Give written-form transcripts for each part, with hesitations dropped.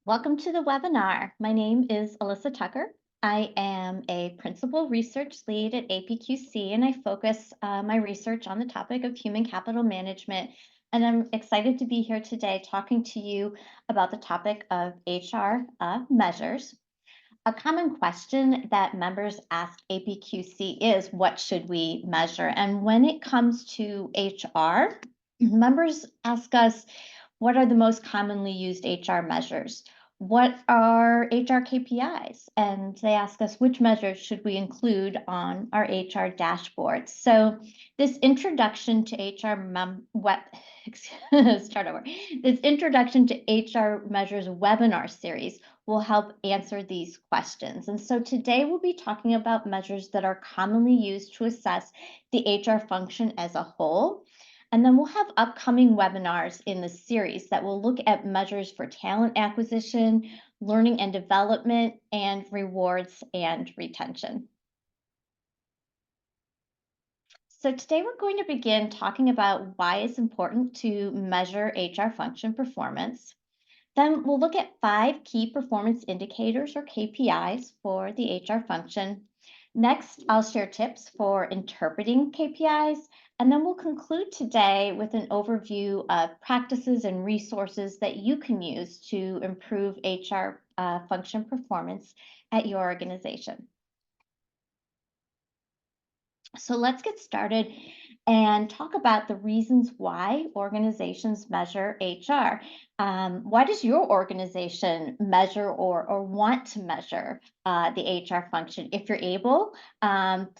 Welcome to the webinar. My name is Elissa Tucker. I am a principal research lead at APQC, and I focus my research on the topic of human capital management. And I'm excited to be here today talking to you about the topic of HR measures. A common question that members ask APQC is, what should we measure? And when it comes to HR, members ask us, what are the most commonly used HR measures? What are HR KPIs? And they ask us, which measures should we include on our HR dashboard? So this introduction to This introduction to HR measures webinar series will help answer these questions. And so today we'll be talking about measures that are commonly used to assess the HR function as a whole. And then we'll have upcoming webinars in the series that will look at measures for talent acquisition, learning and development, and rewards and retention. So today we're going to begin talking about why it's important to measure HR function performance. Then we'll look at 5 key performance indicators or KPIs for the HR function. Next, I'll share tips for interpreting KPIs, and then we'll conclude today with an overview of practices and resources that you can use to improve HR function performance at your organization. So let's get started and talk about the reasons why organizations measure HR. Why does your organization measure or want to measure the HR function? If you're able,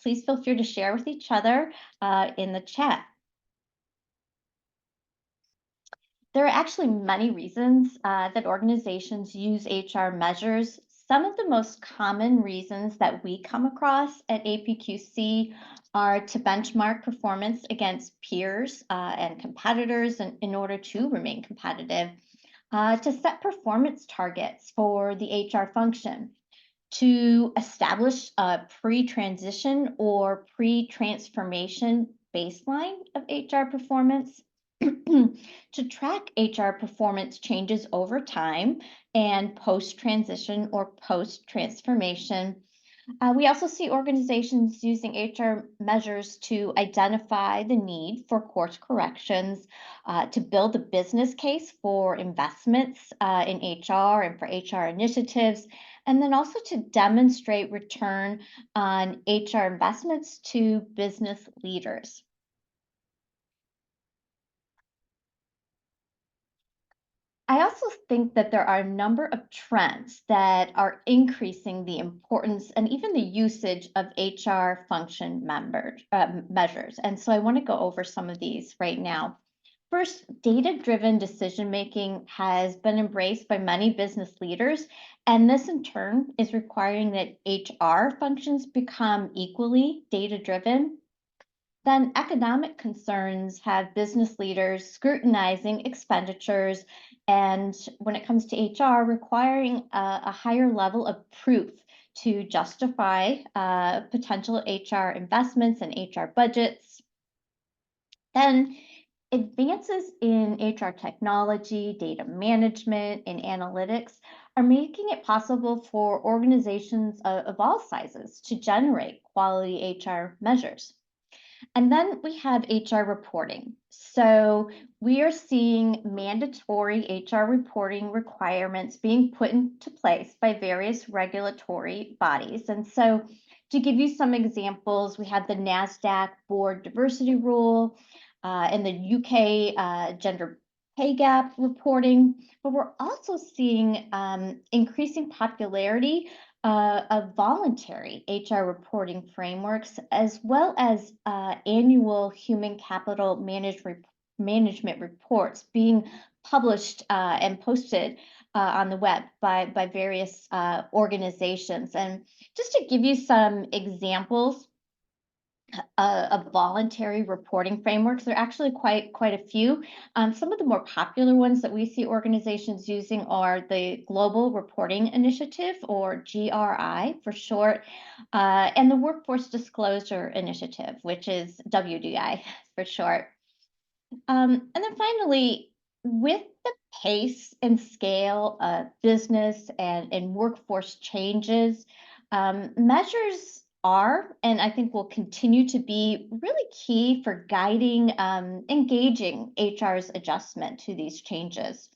please feel free to share with each other in the chat. There are actually many reasons that organizations use HR measures. Some of the most common reasons that we come across at APQC are to benchmark performance against peers and competitors in order to remain competitive, to set performance targets for the HR function, to establish a pre-transition or pre-transformation baseline of HR performance, to track HR performance changes over time and post-transition or post-transformation. We also see organizations using HR measures to identify the need for course corrections, to build a business case for investments in HR and for HR initiatives, and then also to demonstrate return on HR investments to business leaders. I also think that there are a number of trends that are increasing the importance and even the usage of HR function measures. And so I want to go over some of these right now. First, data-driven decision-making has been embraced by many business leaders, and this in turn is requiring that HR functions become equally data-driven. Then economic concerns have business leaders scrutinizing expenditures, and when it comes to HR, requiring a higher level of proof to justify potential HR investments and HR budgets. Then advances in HR technology, data management, and analytics are making it possible for organizations of all sizes to generate quality HR measures. And then we have HR reporting. So we are seeing mandatory HR reporting requirements being put into place by various regulatory bodies. And so to give you some examples, we have the NASDAQ board diversity rule and the UK gender pay gap reporting, but we're also seeing increasing popularity of voluntary HR reporting frameworks, as well as annual human capital management reports being published and posted on the web by various organizations. And just to give you some examples of voluntary reporting frameworks, there are actually quite a few. Some of the more popular ones that we see organizations using are the Global Reporting Initiative, or GRI for short, and the Workforce Disclosure Initiative, which is WDI for short. And then finally, with the pace and scale of business and workforce changes, measures are, and I think will continue to be, really key for guiding, engaging HR's adjustment to these changes.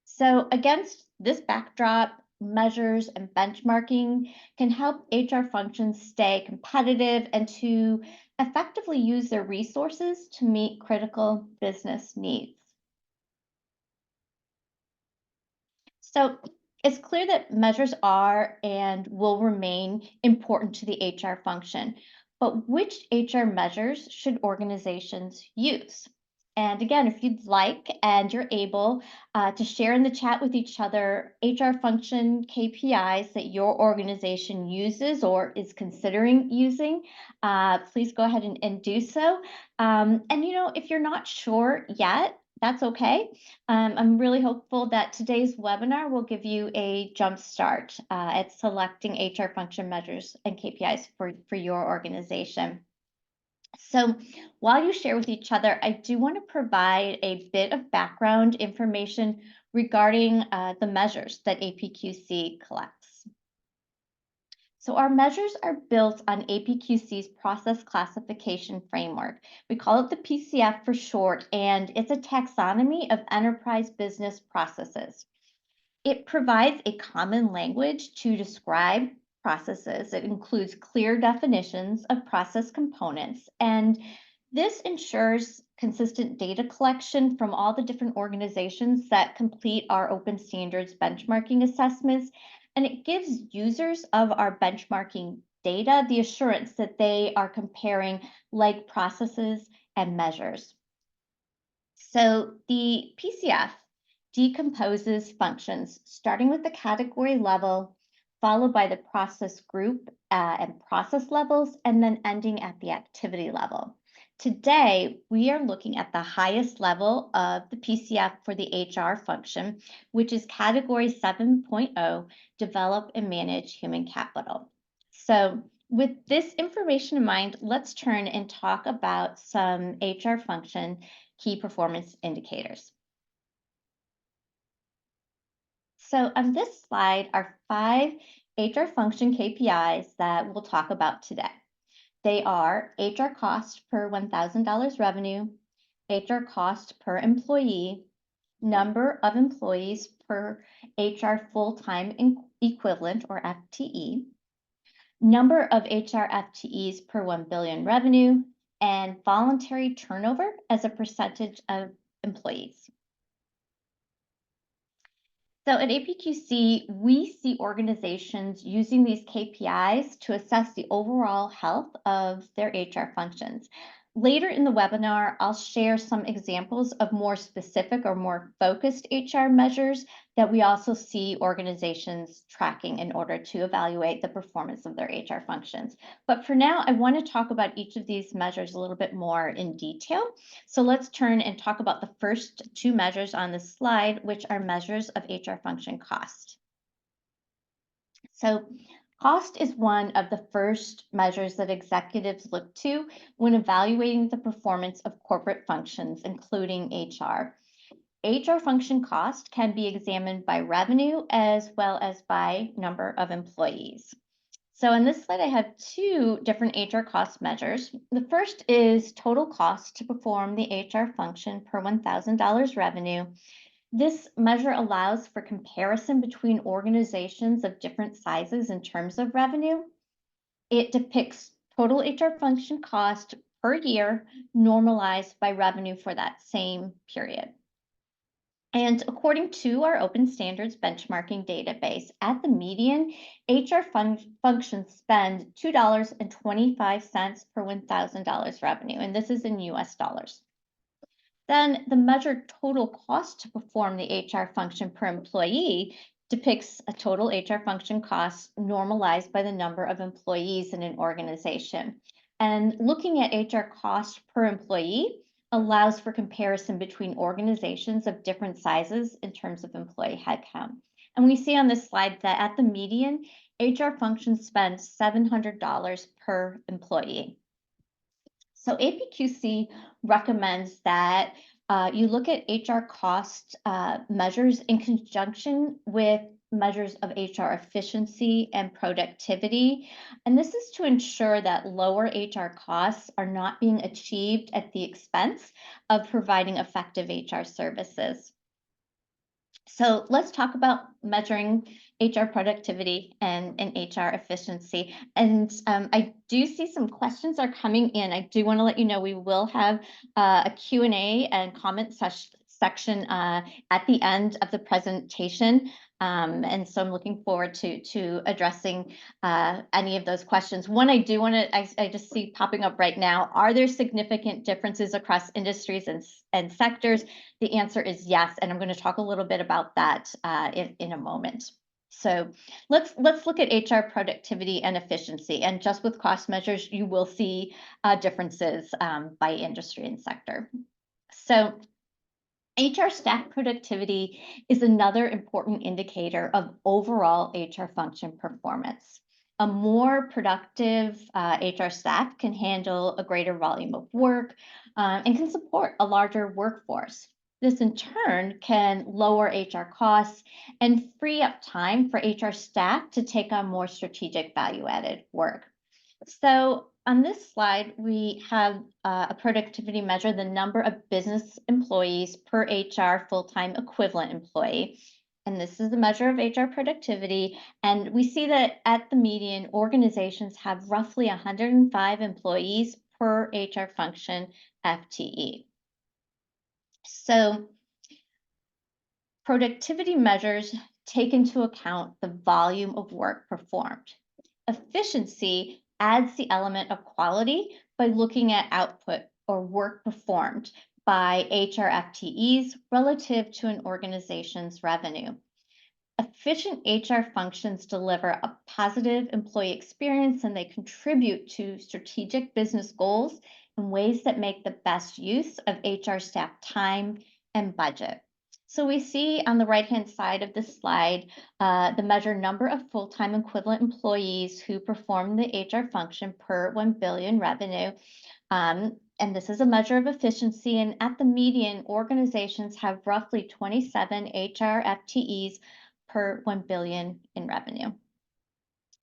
So, against this backdrop, measures and benchmarking can help HR functions stay competitive and to effectively use their resources to meet critical business needs. So it's clear that measures are and will remain important to the HR function, but which HR measures should organizations use? And again, if you'd like and you're able to share in the chat with each other HR function KPIs that your organization uses or is considering using, please go ahead and do so. And if you're not sure yet, that's okay. I'm really hopeful that today's webinar will give you a jump start at selecting HR function measures and KPIs for your organization. So while you share with each other, I do want to provide a bit of background information regarding the measures that APQC collects. So our measures are built on APQC's process classification framework. We call it the PCF for short, and it's a taxonomy of enterprise business processes. It provides a common language to describe processes. It includes clear definitions of process components, and this ensures consistent data collection from all the different organizations that complete our open standards benchmarking assessments, and it gives users of our benchmarking data the assurance that they are comparing like processes and measures. So the PCF decomposes functions starting with the category level, followed by the process group and process levels, and then ending at the activity level. Today, we are looking at the highest level of the PCF for the HR function, which is category 7.0, develop and manage human capital. So with this information in mind, let's turn and talk about some HR function key performance indicators. So on this slide are 5 HR function KPIs that we'll talk about today. They are HR cost per $1,000 revenue, HR cost per employee, number of employees per HR full-time equivalent or FTE, number of HR FTEs per 1 billion revenue, and voluntary turnover as a percentage of employees. So at APQC, we see organizations using these KPIs to assess the overall health of their HR functions. Later in the webinar, I'll share some examples of more specific or more focused HR measures that we also see organizations tracking in order to evaluate the performance of their HR functions. But for now, I want to talk about each of these measures a little bit more in detail. So let's turn and talk about the first 2 measures on this slide, which are measures of HR function cost. So cost is one of the first measures that executives look to when evaluating the performance of corporate functions, including HR. HR function cost can be examined by revenue as well as by number of employees. So in this slide, I have 2 different HR cost measures. The first is total cost to perform the HR function per $1,000 revenue. This measure allows for comparison between organizations of different sizes in terms of revenue. It depicts total HR function cost per year normalized by revenue for that same period. And according to our open standards benchmarking database, at the median, HR functions spend $2.25 per $1,000 revenue, and this is in US dollars. Then the measured total cost to perform the HR function per employee depicts a total HR function cost normalized by the number of employees in an organization. And looking at HR cost per employee allows for comparison between organizations of different sizes in terms of employee headcount. And we see on this slide that at the median, HR functions spend $700 per employee. So APQC recommends that you look at HR cost measures in conjunction with measures of HR efficiency and productivity. And this is to ensure that lower HR costs are not being achieved at the expense of providing effective HR services. So let's talk about measuring HR productivity and HR efficiency. And I do see some questions are coming in. I do want to let you know we will have a Q&A and comment section at the end of the presentation. And so I'm looking forward to addressing any of those questions. One I do want to, I just see popping up right now, are there significant differences across industries and sectors? The answer is yes, and I'm going to talk a little bit about that in a moment. So let's look at HR productivity and efficiency. And just with cost measures, you will see differences by industry and sector. So HR staff productivity is another important indicator of overall HR function performance. A more productive HR staff can handle a greater volume of work and can support a larger workforce. This in turn can lower HR costs and free up time for HR staff to take on more strategic value-added work. So on this slide, we have a productivity measure, the number of business employees per HR full-time equivalent employee. And this is the measure of HR productivity. And we see that at the median, organizations have roughly 105 employees per HR function FTE. So productivity measures take into account the volume of work performed. Efficiency adds the element of quality by looking at output or work performed by HR FTEs relative to an organization's revenue. Efficient HR functions deliver a positive employee experience, and they contribute to strategic business goals in ways that make the best use of HR staff time and budget. So we see on the right-hand side of this slide, the measure number of full-time equivalent employees who perform the HR function per 1 billion revenue. And this is a measure of efficiency. And at the median, organizations have roughly 27 HR FTEs per 1 billion in revenue.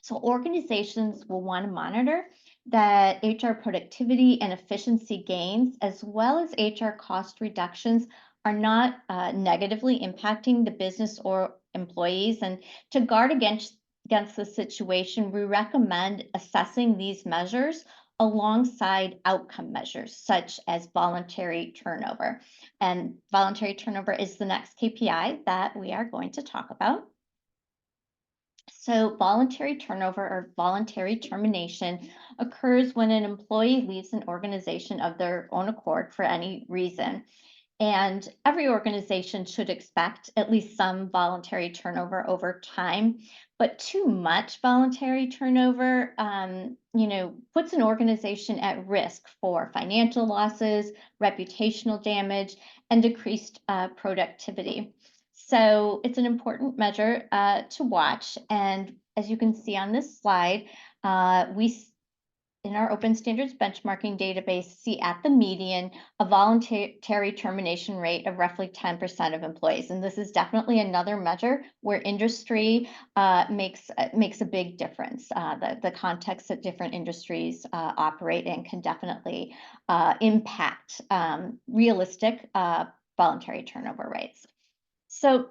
So organizations will want to monitor that HR productivity and efficiency gains, as well as HR cost reductions, are not negatively impacting the business or employees. And to guard against the situation, we recommend assessing these measures alongside outcome measures, such as voluntary turnover. And voluntary turnover is the next KPI that we are going to talk about. So voluntary turnover or voluntary termination occurs when an employee leaves an organization of their own accord for any reason. And every organization should expect at least some voluntary turnover over time, but too much voluntary turnover, puts an organization at risk for financial losses, reputational damage, and decreased productivity. So it's an important measure to watch. And as you can see on this slide, we in our open standards benchmarking database see at the median a voluntary termination rate of roughly 10% of employees. And this is definitely another measure where industry makes a big difference. The context that different industries operate in can definitely impact realistic voluntary turnover rates. So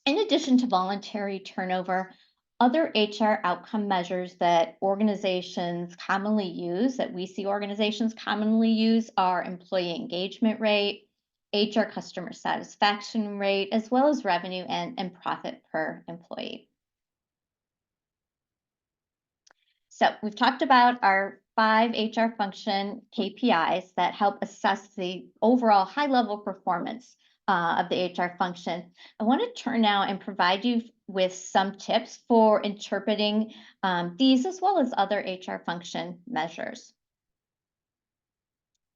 in addition to voluntary turnover, other HR outcome measures that organizations commonly use, that we see organizations commonly use, are employee engagement rate, HR customer satisfaction rate, as well as revenue and profit per employee. So we've talked about our 5 HR function KPIs that help assess the overall high-level performance of the HR function. I want to turn now and provide you with some tips for interpreting these as well as other HR function measures.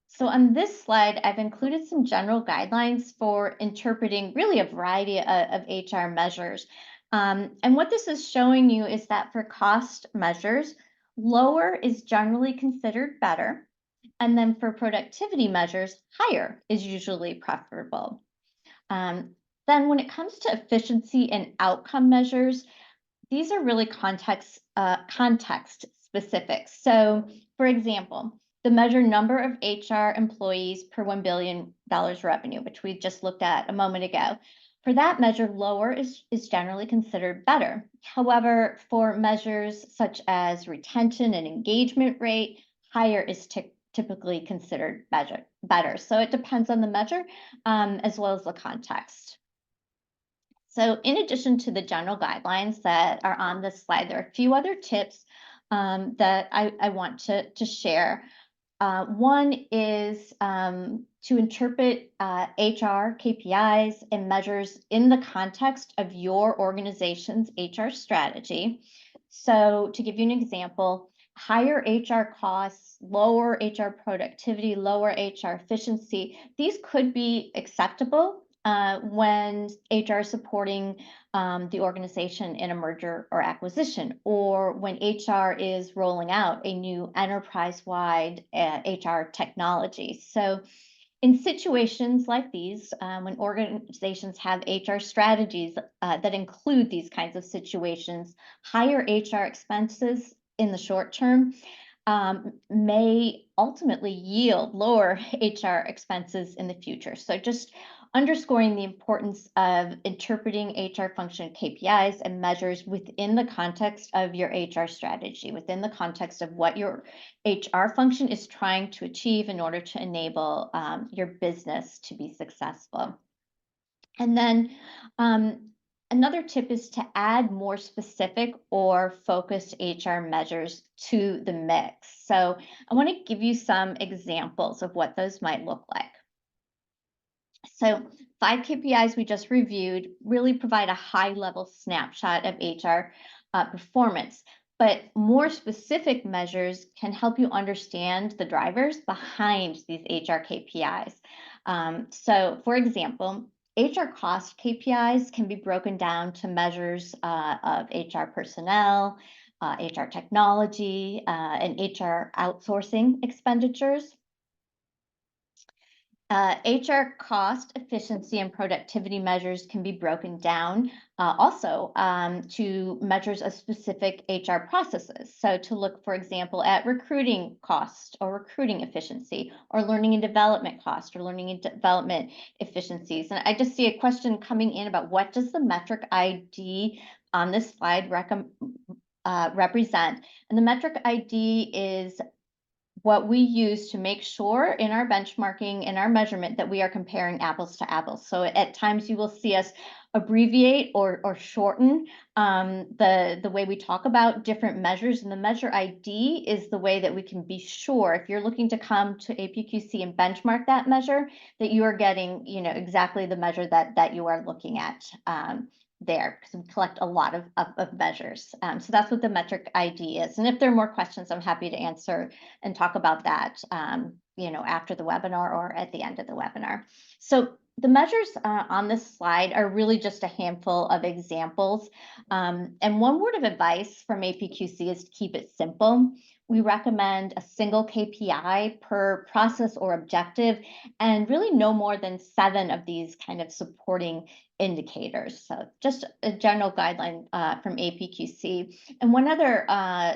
So on this slide, I've included some general guidelines for interpreting really a variety of HR measures. And what this is showing you is that for cost measures, lower is generally considered better, And then for productivity measures, higher is usually preferable. Um, then when it comes to efficiency and outcome measures, these are really context specific. So, for example, the measure number of HR employees per $1 billion revenue, which we just looked at a moment ago. For that measure, lower is generally considered better. However, for measures such as retention and engagement rate, higher is typically considered better. So it depends on the measure as well as the context. So in addition to the general guidelines that are on this slide, there are a few other tips that I want to share. One is to interpret HR KPIs and measures in the context of your organization's HR strategy. So to give you an example, higher HR costs, lower HR productivity, lower HR efficiency, these could be acceptable when HR is supporting the organization in a merger or acquisition, or when HR is rolling out a new enterprise-wide HR technology. So in situations like these, when organizations have HR strategies that include these kinds of situations, higher HR expenses in the short term may ultimately yield lower HR expenses in the future. So just underscoring the importance of interpreting HR function KPIs and measures within the context of your HR strategy, within the context of what your HR function is trying to achieve in order to enable your business to be successful. And then another tip is to add more specific or focused HR measures to the mix. So I want to give you some examples of what those might look like. So 5 KPIs we just reviewed really provide a high-level snapshot of HR performance, but more specific measures can help you understand the drivers behind these HR KPIs. So for example, HR cost KPIs can be broken down to measures of HR personnel, HR technology, and HR outsourcing expenditures. HR cost, efficiency, and productivity measures can be broken down also to measures of specific HR processes. So to look, for example, at recruiting cost or recruiting efficiency, or learning and development cost or learning and development efficiencies. And I just see a question coming in about what does the metric ID on this slide represent? And the metric ID is what we use to make sure in our benchmarking and our measurement that we are comparing apples to apples. So at times you will see us abbreviate or shorten the way we talk about different measures, and the measure ID is the way that we can be sure if you're looking to come to APQC and benchmark that measure, that you are getting exactly the measure that you are looking at there, because we collect a lot of measures. So that's what the metric ID is. And if there are more questions, I'm happy to answer and talk about that after the webinar or at the end of the webinar. So the measures on this slide are really just a handful of examples. And one word of advice from APQC is to keep it simple. We recommend a single KPI per process or objective, and really no more than 7 of these kind of supporting indicators. So just a general guideline from APQC. And one other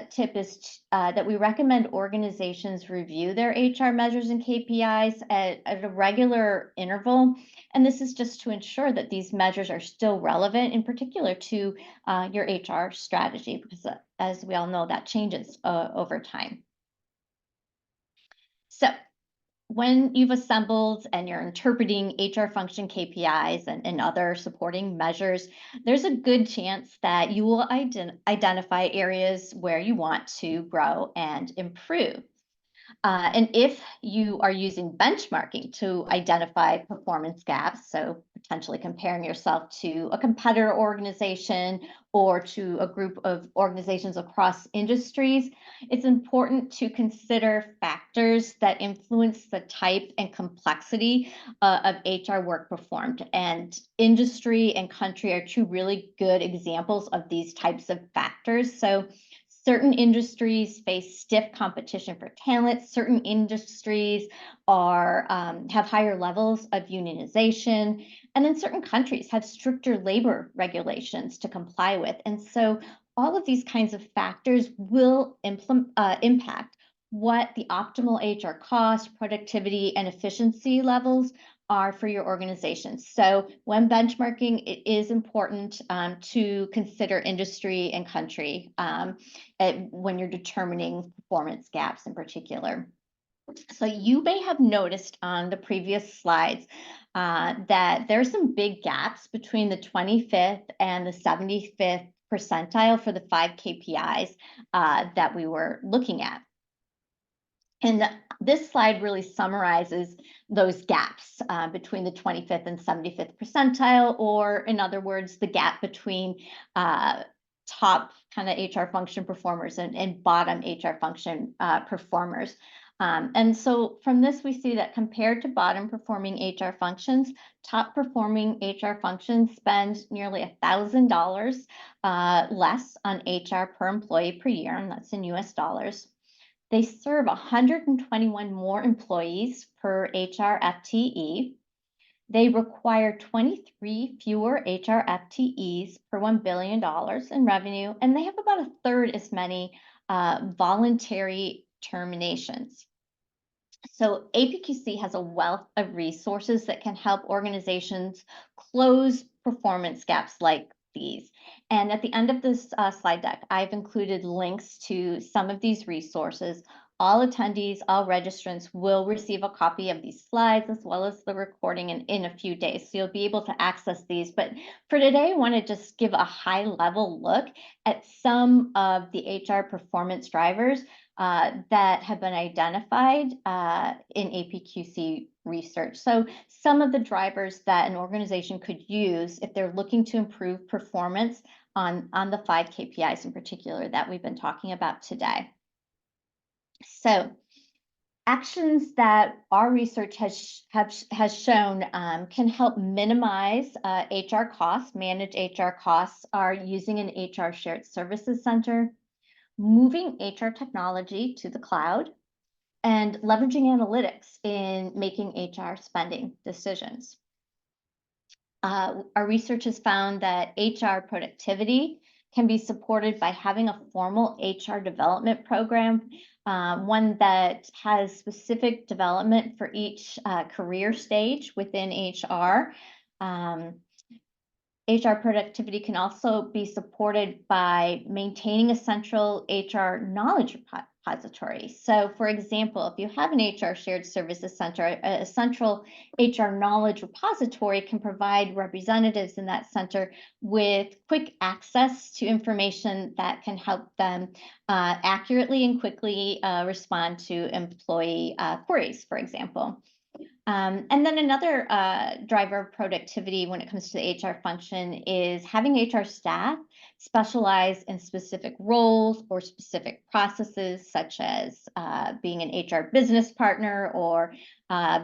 tip is that we recommend organizations review their HR measures and KPIs at a regular interval. And this is just to ensure that these measures are still relevant, in particular to your HR strategy, because as we all know, that changes over time. So when you've assembled and you're interpreting HR function KPIs and other supporting measures, there's a good chance that you will identify areas where you want to grow and improve. And if you are using benchmarking to identify performance gaps, so potentially comparing yourself to a competitor organization or to a group of organizations across industries, it's important to consider factors that influence the type and complexity of HR work performed. And industry and country are two really good examples of these types of factors. So Certain industries face stiff competition for talent. Certain industries have higher levels of unionization. And then certain countries have stricter labor regulations to comply with. And so all of these kinds of factors will impact what the optimal HR cost, productivity, and efficiency levels are for your organization. So when benchmarking, it is important to consider industry and country when you're determining performance gaps in particular. So you may have noticed on the previous slides that there's some big gaps between the 25th and the 75th percentile for the 5 KPIs that we were looking at. And this slide really summarizes those gaps between the 25th and 75th percentile, or in other words, the gap between top kind of HR function performers and bottom HR function performers. And so from this, we see that compared to bottom performing HR functions, top performing HR functions spend nearly $1,000 less on HR per employee per year, and that's in US dollars. They serve 121 more employees per HR FTE. They require 23 fewer HR FTEs per $1 billion in revenue, and they have about a third as many voluntary terminations. So APQC has a wealth of resources that can help organizations close performance gaps like these. And at the end of this slide deck, I've included links to some of these resources. All attendees, all registrants will receive a copy of these slides as well as the recording in a few days. So you'll be able to access these. But for today, I want to just give a high level look at some of the HR performance drivers that have been identified in APQC research. So some of the drivers that an organization could use if they're looking to improve performance on the 5 KPIs in particular that we've been talking about today. So actions that our research has shown can help minimize HR costs, manage HR costs, are using an HR shared services center, moving HR technology to the cloud, and leveraging analytics in making HR spending decisions. Our research has found that HR productivity can be supported by having a formal HR development program, one that has specific development for each career stage within HR. HR productivity can also be supported by maintaining a central HR knowledge repository. So for example, if you have an HR shared services center, a central HR knowledge repository can provide representatives in that center with quick access to information that can help them accurately and quickly respond to employee queries, for example. And then another driver of productivity when it comes to the HR function is having HR staff specialize in specific roles or specific processes, such as being an HR business partner or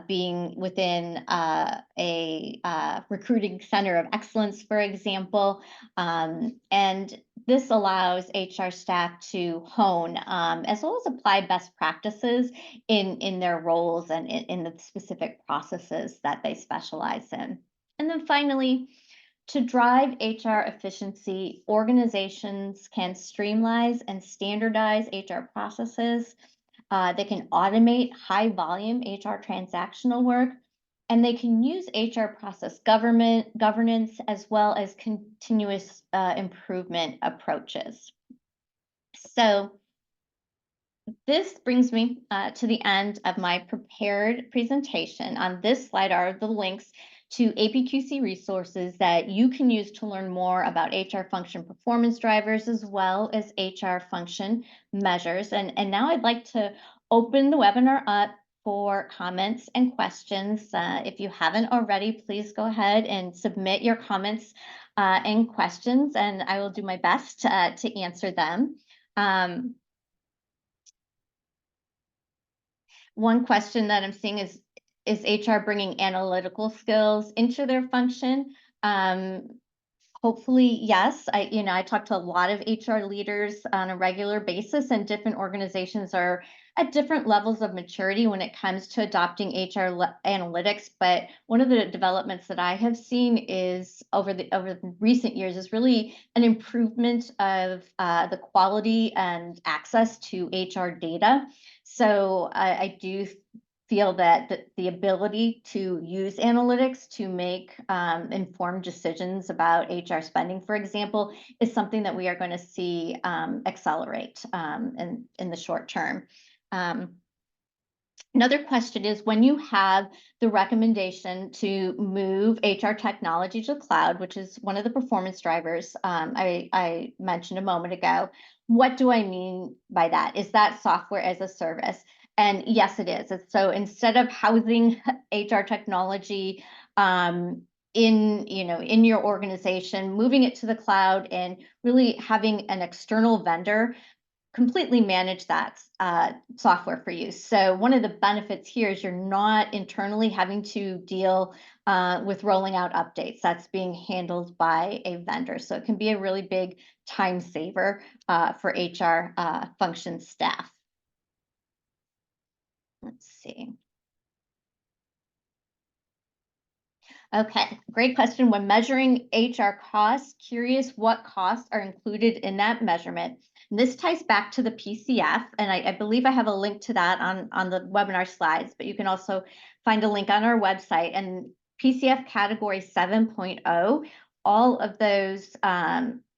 being within a recruiting center of excellence, for example. And this allows HR staff to hone as well as apply best practices in their roles and in the specific processes that they specialize in. And then finally, to drive HR efficiency, organizations can streamline and standardize HR processes. They can automate high volume HR transactional work, and they can use HR process governance as well as continuous improvement approaches. So this brings me to the end of my prepared presentation. On this slide are the links to APQC resources that you can use to learn more about HR function performance drivers as well as HR function measures. And now I'd like to open the webinar up for comments and questions. If you haven't already, please go ahead and submit your comments and questions, and I will do my best to answer them. One question that I'm seeing is HR bringing analytical skills into their function? Hopefully, yes. I talk to a lot of HR leaders on a regular basis, and different organizations are at different levels of maturity when it comes to adopting analytics. But one of the developments that I have seen is over the recent years is really an improvement of the quality and access to HR data. So I do feel that the ability to use analytics to make informed decisions about HR spending, for example, is something that we are going to see accelerate in the short term. Another question is, when you have the recommendation to move HR technology to the cloud, which is one of the performance drivers I mentioned a moment ago, what do I mean by that? Is that software as a service? And yes, it is. So instead of housing HR technology in your organization, moving it to the cloud and really having an external vendor completely manage that software for you. So one of the benefits here is you're not internally having to deal with rolling out updates. That's being handled by a vendor. So it can be a really big time saver for HR function staff. Let's see. Okay, great question. When measuring HR costs, curious what costs are included in that measurement. And this ties back to the PCF, and I believe I have a link to that on the webinar slides, but you can also find a link on our website. And PCF category 7.0, all of those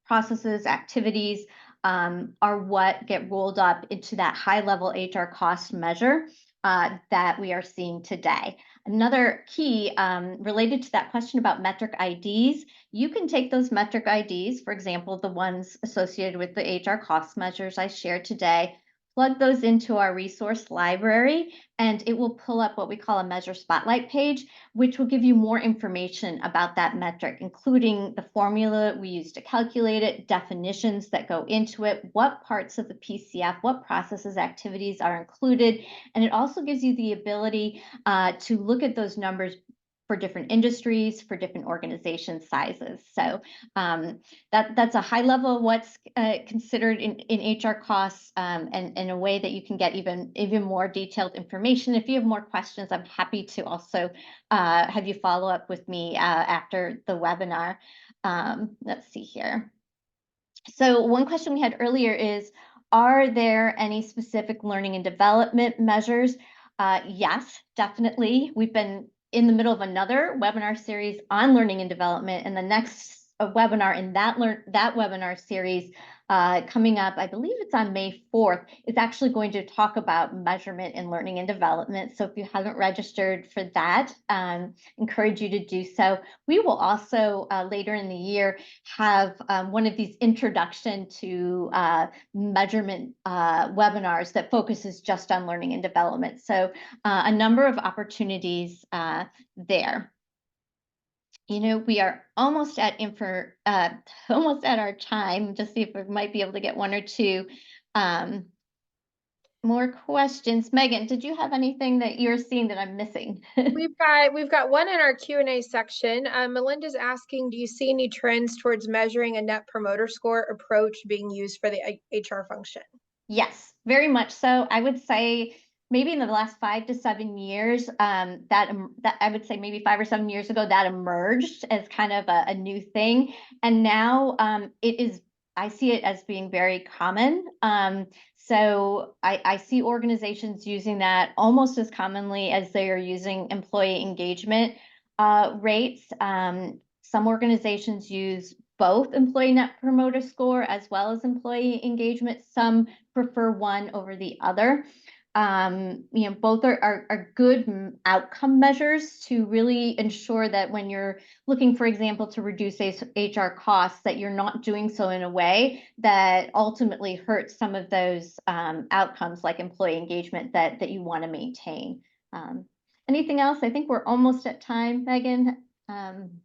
processes, activities are what get rolled up into that high-level HR cost measure that we are seeing today. Another key related to that question about metric IDs, you can take those metric IDs, for example, the ones associated with the HR cost measures I shared today, plug those into our resource library, and it will pull up what we call a measure spotlight page, which will give you more information about that metric, including the formula we use to calculate it, definitions that go into it, what parts of the PCF, what processes, activities are included, and it also gives you the ability to look at those numbers for different industries, for different organization sizes. So that's a high level of what's considered in HR costs, and in a way that you can get even more detailed information. If you have more questions, I'm happy to also have you follow up with me after the webinar. Let's see here. So one question we had earlier is, are there any specific learning and development measures? Yes, definitely. We've been in the middle of another webinar series on learning and development, and the next webinar in that webinar series coming up, I believe it's on May 4th, is actually going to talk about measurement in learning and development. So if you haven't registered for that, encourage you to do so. We will also later in the year have one of these introduction to measurement webinars that focuses just on learning and development. So a number of opportunities there. We are almost at almost at our time. Just see if we might be able to get one or two more questions. Megan, did you have anything that you're seeing that I'm missing? We've got one in our Q&A section. Melinda's asking, do you see any trends towards measuring a net promoter score approach being used for the HR function? Yes, very much so. I would say maybe in the last 5 to 7 years, that I would say maybe 5 or 7 years ago, that emerged as kind of a new thing. And now I see it as being very common. So I see organizations using that almost as commonly as they are using employee engagement rates. Some organizations use both employee net promoter score as well as employee engagement. Some prefer one over the other. Both are good outcome measures to really ensure that when you're looking, for example, to reduce HR costs, that you're not doing so in a way that ultimately hurts some of those outcomes like employee engagement that you want to maintain. Anything else? I think we're almost at time, Megan. I'm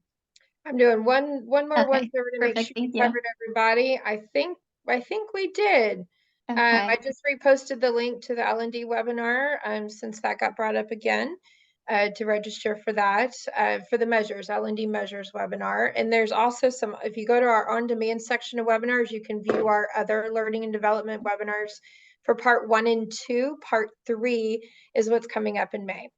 doing one more Okay, once over to make perfect. sure we Thank you. covered everybody. I think we did. I Okay. just reposted the link to the L&D webinar since that got brought up again. to register for that, for the measures, L&D measures webinar. And there's also some, if you go to our on-demand section of webinars, you can view our other learning and development webinars for part 1 and 2. Part 3 is what's coming up in May.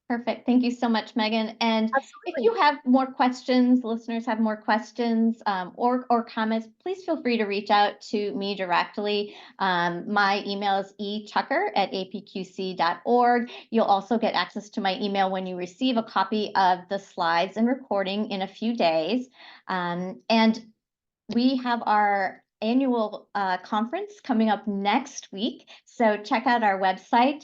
Perfect. Thank you so much, Megan. And if Absolutely. you have more questions, listeners have more questions or comments, please feel free to reach out to me directly. My email is etucker@apqc.org. You'll also get access to my email when you receive a copy of the slides and recording in a few days. And we have our annual conference coming up next week. So check out our website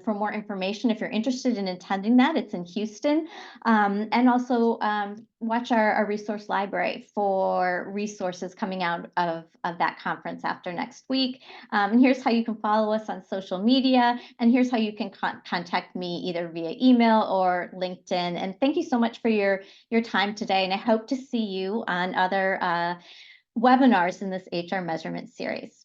for more information if you're interested in attending that. It's in Houston. And also watch our resource library for resources coming out of that conference after next week. And here's how you can follow us on social media. And here's how you can contact me either via email or LinkedIn. And thank you so much for your time today. And I hope to see you on other webinars in this HR measurement series.